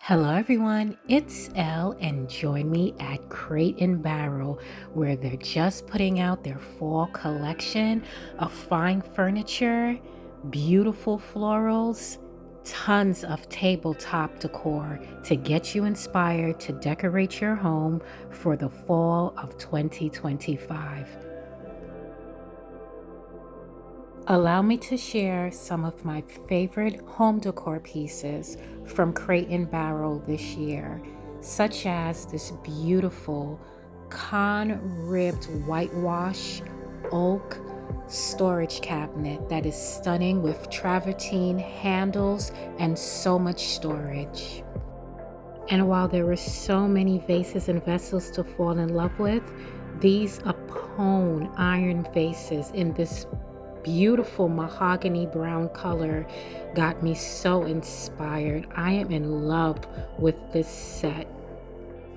Hello, everyone. It's Elle, and join me at Crate and Barrel, where they're just putting out their fall collection of fine furniture, beautiful florals, tons of tabletop decor to get you inspired to decorate your home for the fall of 2025. Allow me to share some of my favorite home decor pieces from Crate and Barrel this year, such as this beautiful con-ribbed whitewash oak storage cabinet that is stunning with travertine handles and so much storage. And while there were so many vases and vessels to fall in love with, these Apone iron vases in this beautiful mahogany brown color got me so inspired. I am in love with this set.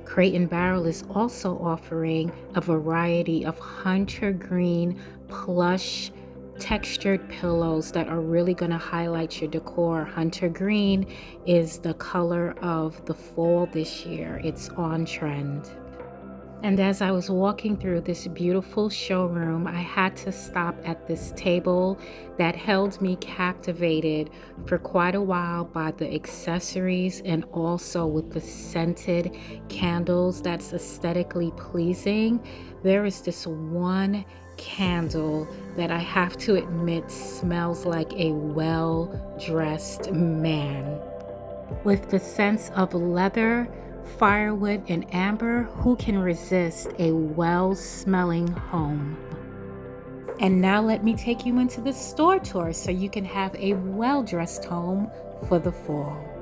Crate and Barrel is also offering a variety of hunter green plush textured pillows that are really going to highlight your decor. Hunter green is the color of the fall this year. It's on trend. And as I was walking through this beautiful showroom, I had to stop at this table that held me captivated for quite a while by the accessories and also with the scented candles that's aesthetically pleasing. There is this one candle that I have to admit smells like a well-dressed man. With the sense of leather, firewood, and amber, who can resist a well-smelling home? And now let me take you into the store tour so you can have a well-dressed home for the fall.